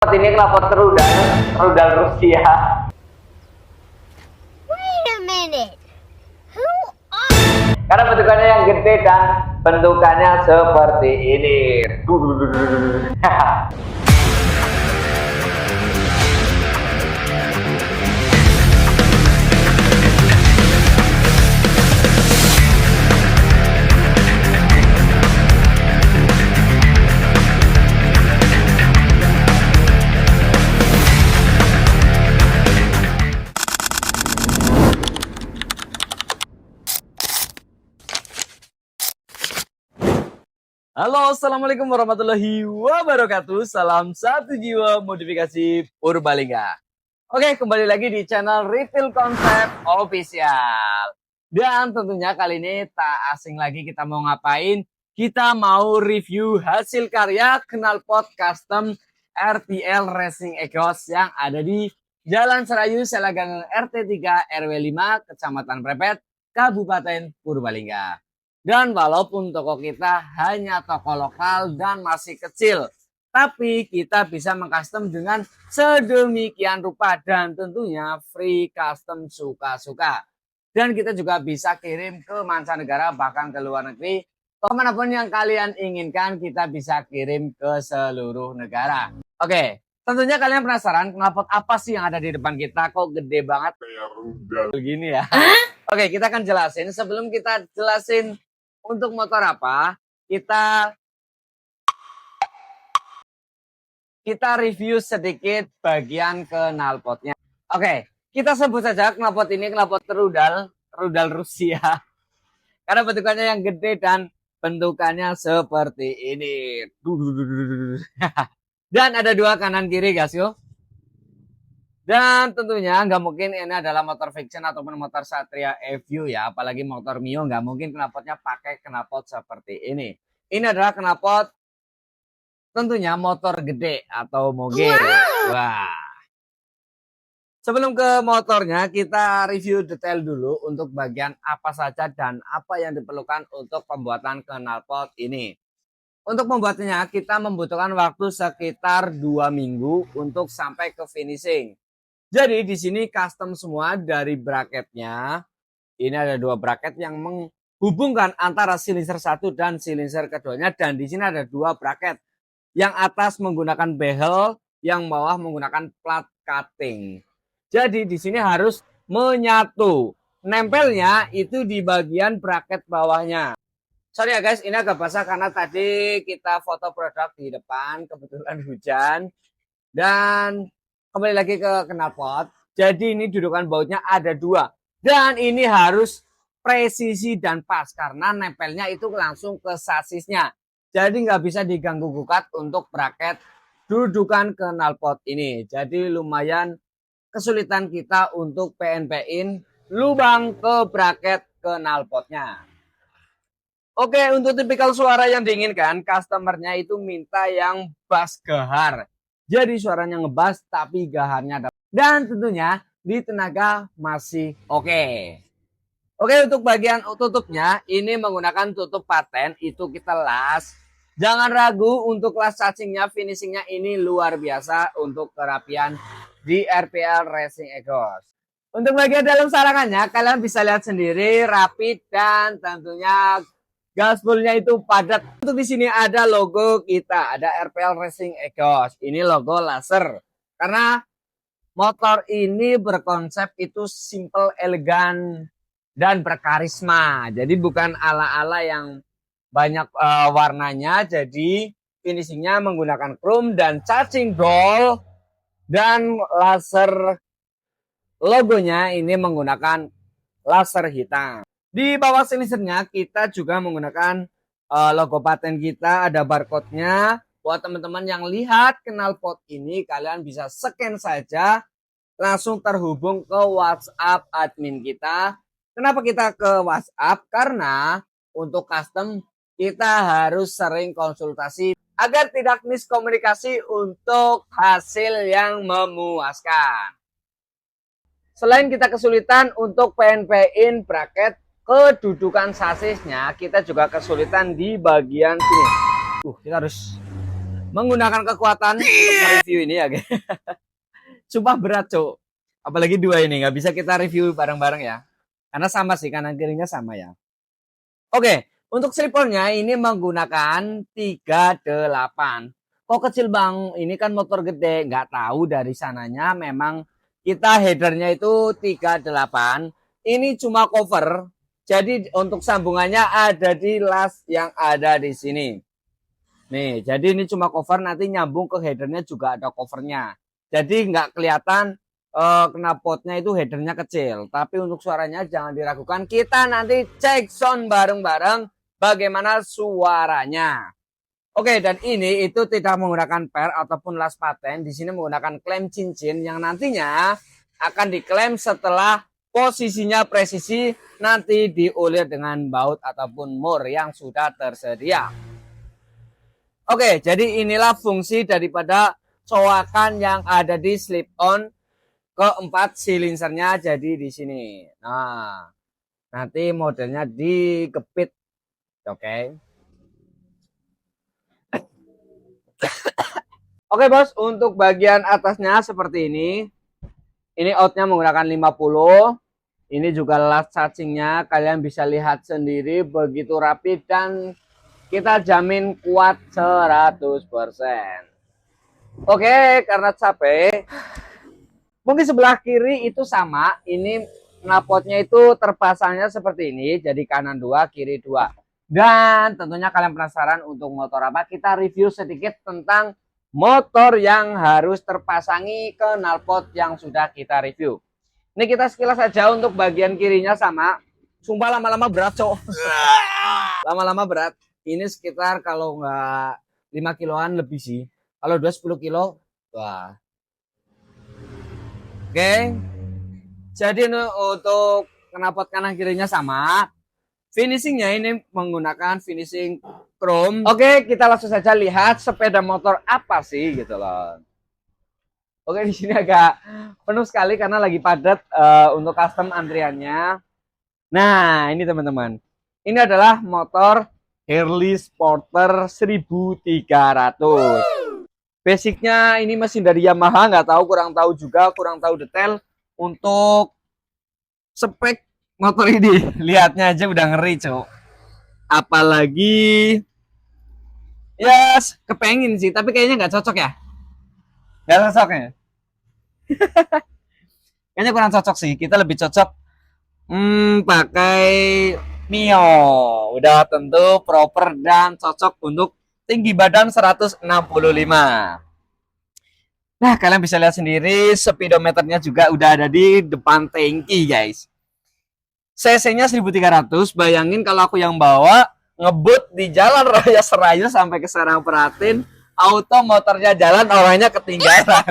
Ini knalpot rudal Rusia. Wait a minute. Who are... Karena bentukannya yang gede dan bentukannya seperti ini. Halo, assalamualaikum warahmatullahi wabarakatuh. Salam satu jiwa modifikasi Purbalingga. Oke, kembali lagi di channel Retail Concept Official. Dan tentunya kali ini tak asing lagi kita mau ngapain. Kita mau review hasil karya knalpot custom RTL Racing Exhaust yang ada di Jalan Serayu, Selagangan RT 3 RW 5, Kecamatan Prepet, Kabupaten Purbalingga. Dan walaupun toko kita hanya toko lokal dan masih kecil, tapi kita bisa mengcustom dengan sedemikian rupa dan tentunya free custom suka-suka. Dan kita juga bisa kirim ke mancanegara bahkan ke luar negeri. Kemanapun yang kalian inginkan kita bisa kirim ke seluruh negara. Oke, tentunya kalian penasaran knalpot apa sih yang ada di depan kita, kok gede banget kayak rudal begini ya. Oke, kita akan jelasin. Sebelum kita jelasin untuk motor apa, kita review sedikit bagian knalpotnya. Oke, kita sebut saja knalpot ini knalpot rudal Rusia. Karena bentukannya yang gede dan bentukannya seperti ini. Dan ada dua kanan kiri guys yo. Dan tentunya nggak mungkin ini adalah motor fiction ataupun motor Satria Evio ya. Apalagi motor Mio nggak mungkin knalpotnya pakai knalpot seperti ini. Ini adalah knalpot tentunya motor gede atau moge. Wah. Sebelum ke motornya kita review detail dulu untuk bagian apa saja dan apa yang diperlukan untuk pembuatan knalpot ini. Untuk membuatnya kita membutuhkan waktu sekitar 2 minggu untuk sampai ke finishing. Jadi di sini custom semua dari bracketnya. Ini ada 2 bracket yang menghubungkan antara silinder 1 dan silinder keduanya. Dan di sini ada 2 bracket. Yang atas menggunakan bezel, yang bawah menggunakan plat cutting. Jadi di sini harus menyatu. Nempelnya itu di bagian bracket bawahnya. Sorry ya guys, ini agak basah karena tadi kita foto produk di depan, kebetulan hujan. Dan kembali lagi ke knalpot. Jadi ini dudukan bautnya ada 2. Dan ini harus presisi dan pas. Karena nempelnya itu langsung ke sasisnya. Jadi nggak bisa diganggu gugat untuk bracket dudukan knalpot ini. Jadi lumayan kesulitan kita untuk PNP-in lubang ke bracket knalpotnya. Oke, untuk tipikal suara yang diinginkan, customernya itu minta yang bass gahar. Jadi suaranya ngebas tapi gaharnya dapat. Dan tentunya di tenaga masih oke. Oke, untuk bagian tutupnya ini menggunakan tutup paten, itu kita las. Jangan ragu untuk las cacingnya, finishingnya ini luar biasa untuk kerapian di RTL Racing Exhaust. Untuk bagian dalam sarangannya kalian bisa lihat sendiri rapi dan tentunya gaspolnya itu padat. Untuk di sini ada logo kita, ada RTL Racing Exhaust. Ini logo laser. Karena motor ini berkonsep itu simple, elegan dan berkarisma. Jadi bukan ala-ala yang banyak warnanya. Jadi finishingnya menggunakan chrome dan cacing gold dan laser. Logonya ini menggunakan laser hitam. Di bawah silindernya kita juga menggunakan logo paten kita, ada barcode-nya. Buat teman-teman yang lihat knalpot ini, kalian bisa scan saja, langsung terhubung ke WhatsApp admin kita. Kenapa kita ke WhatsApp? Karena untuk custom kita harus sering konsultasi agar tidak miskomunikasi untuk hasil yang memuaskan. Selain kita kesulitan untuk PNP-in bracket kedudukan sasisnya, kita juga kesulitan di bagian sini. Kita harus menggunakan kekuatan untuk review ini ya guys. Sumpah berat cok, apalagi dua ini nggak bisa kita review bareng-bareng ya, karena sama sih, kanan kirinya sama ya. Oke, untuk slipernya ini menggunakan 38. Kok kecil bang, ini kan motor gede, nggak tahu dari sananya memang kita headernya itu 38. Ini cuma cover, jadi untuk sambungannya ada di las yang ada di sini. Nih, jadi ini cuma cover, nanti nyambung ke headernya juga ada covernya. Jadi nggak kelihatan knalpotnya itu headernya kecil. Tapi untuk suaranya jangan diragukan. Kita nanti cek sound bareng-bareng bagaimana suaranya. Oke, dan ini itu tidak menggunakan per ataupun las paten. Di sini menggunakan klem cincin yang nantinya akan diklaim setelah posisinya presisi, nanti diulir dengan baut ataupun mur yang sudah tersedia. Oke, jadi inilah fungsi daripada coakan yang ada di slip on keempat silinsernya. Jadi di sini. Nah, nanti modelnya dikepit. Oke. Oke, Bos, untuk bagian atasnya seperti ini. Ini outnya menggunakan 50. Ini juga las cacingnya. Kalian bisa lihat sendiri begitu rapi dan kita jamin kuat 100%. Oke, karena capek, mungkin sebelah kiri itu sama. Ini knalpotnya itu terpasangnya seperti ini, jadi kanan 2, kiri 2. Dan tentunya kalian penasaran untuk motor apa, kita review sedikit tentang motor yang harus terpasangi knalpot yang sudah kita review. Ini kita sekilas saja. Untuk bagian kirinya sama. Sumpah lama-lama berat cok. Lama-lama berat. Ini sekitar kalau nggak 5 kiloan lebih sih. Kalau 10 kilo, wah. Oke. Jadi untuk knalpot kanan kirinya sama. Finishingnya ini menggunakan finishing chrome. Oke, kita langsung saja lihat sepeda motor apa sih gitu loh. Oke, di sini agak penuh sekali karena lagi padat untuk custom antriannya. Nah, ini teman-teman. Ini adalah motor Harley Sporter 1300. Basicnya ini mesin dari Yamaha, nggak tahu, kurang tahu juga, kurang tahu detail. Untuk spek motor ini, lihatnya aja udah ngeri, cok. Apalagi, ya kepengen sih, tapi kayaknya nggak cocok ya. Nggak cocok ya. Kayaknya kurang cocok sih. Kita lebih cocok pakai Mio. Udah tentu proper dan cocok untuk tinggi badan 165. Nah, kalian bisa lihat sendiri speedometernya juga udah ada di depan tangki, guys. CC-nya 1300. Bayangin kalau aku yang bawa ngebut di jalan raya Serayu sampai ke Serang Peratin, auto motornya jalan, orangnya ketinggalan.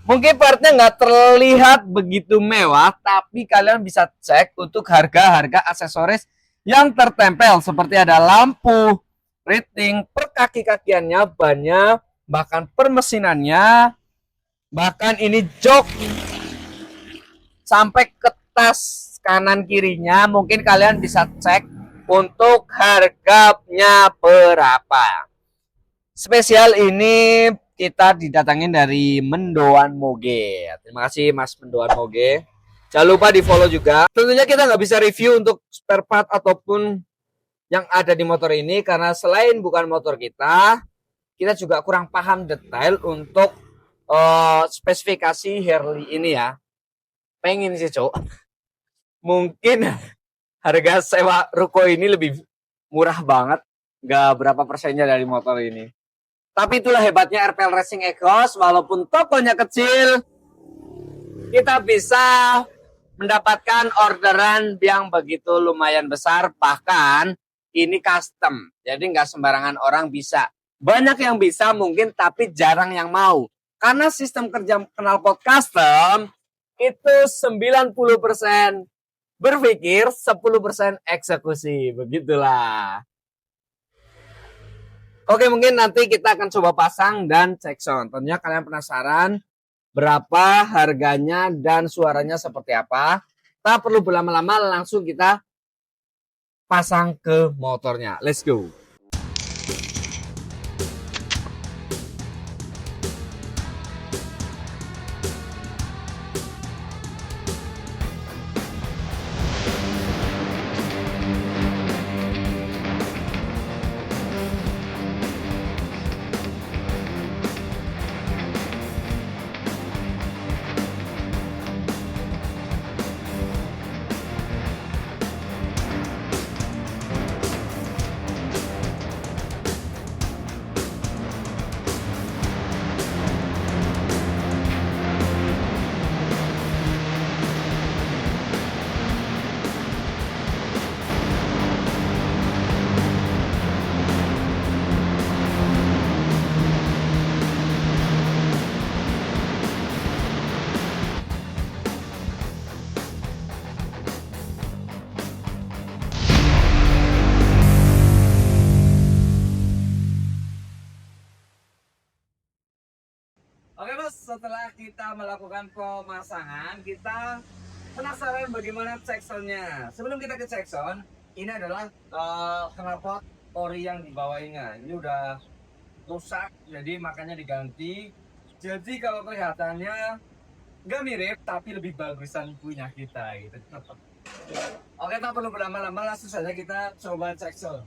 Mungkin partnya nggak terlihat begitu mewah, tapi kalian bisa cek untuk harga-harga aksesoris yang tertempel, seperti ada lampu, rating, per kaki-kakiannya, bannya, bahkan permesinannya, bahkan ini jok sampai ke tas kanan kirinya. Mungkin kalian bisa cek untuk harganya berapa. Spesial ini kita didatangin dari Mendoan Moge. Terima kasih Mas Mendoan Moge. Jangan lupa di follow juga. Tentunya kita nggak bisa review untuk spare part ataupun yang ada di motor ini, karena selain bukan motor kita juga kurang paham detail untuk spesifikasi Harley ini ya. Pengen sih cok, mungkin harga sewa ruko ini lebih murah banget, nggak berapa persennya dari motor ini. Tapi itulah hebatnya RPL Racing Exhaust, walaupun tokonya kecil, kita bisa mendapatkan orderan yang begitu lumayan besar. Bahkan ini custom, jadi nggak sembarangan orang bisa. Banyak yang bisa mungkin, tapi jarang yang mau. Karena sistem kerja knalpot custom itu 90% berpikir, 10% eksekusi. Begitulah. Oke, mungkin nanti kita akan coba pasang dan cek sound. Tentunya kalian penasaran berapa harganya dan suaranya seperti apa. Tak perlu berlama-lama, langsung kita pasang ke motornya. Let's go. Oke bos, setelah kita melakukan pemasangan, kita penasaran bagaimana check sound-nya. Sebelum kita ke check sound, ini adalah knalpot ori yang di bawahnya. Ini udah rusak, jadi makanya diganti. Jadi kalau kelihatannya nggak mirip, tapi lebih bagusan punya kita gitu. Oke, tak perlu berlama-lama, langsung saja kita coba check sound.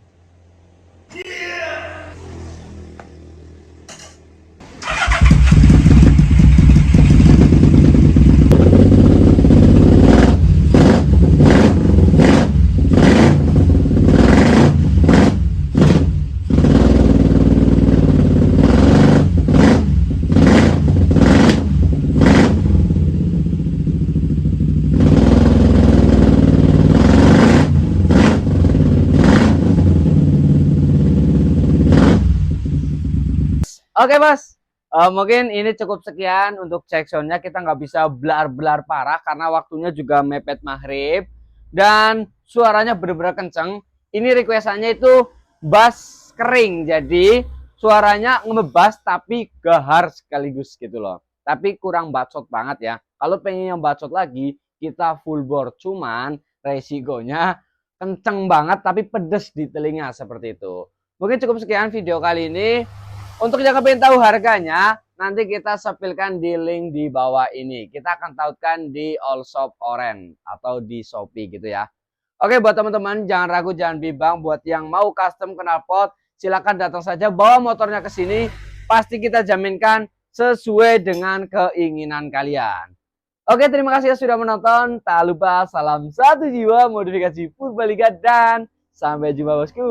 Oke bos, mungkin ini cukup sekian untuk check sound-nya. Kita nggak bisa blar-blar parah karena waktunya juga mepet maghrib dan suaranya bener-bener kenceng. Ini requestannya itu bass kering, jadi suaranya ngebas tapi gahar sekaligus gitu loh. Tapi kurang bacot banget ya. Kalau pengen yang bacot lagi, kita full bore. Cuman resikonya kenceng banget tapi pedes di telinga seperti itu. Mungkin cukup sekian video kali ini. Untuk yang pengen tahu harganya, nanti kita sepilkan di link di bawah ini. Kita akan tautkan di All Shop Oren atau di Shopee gitu ya. Oke, buat teman-teman jangan ragu, jangan bimbang. Buat yang mau custom knalpot, silakan datang saja bawa motornya ke sini. Pasti kita jaminkan sesuai dengan keinginan kalian. Oke, terima kasih sudah menonton. Tak lupa salam satu jiwa modifikasi Purbalingga dan sampai jumpa bosku.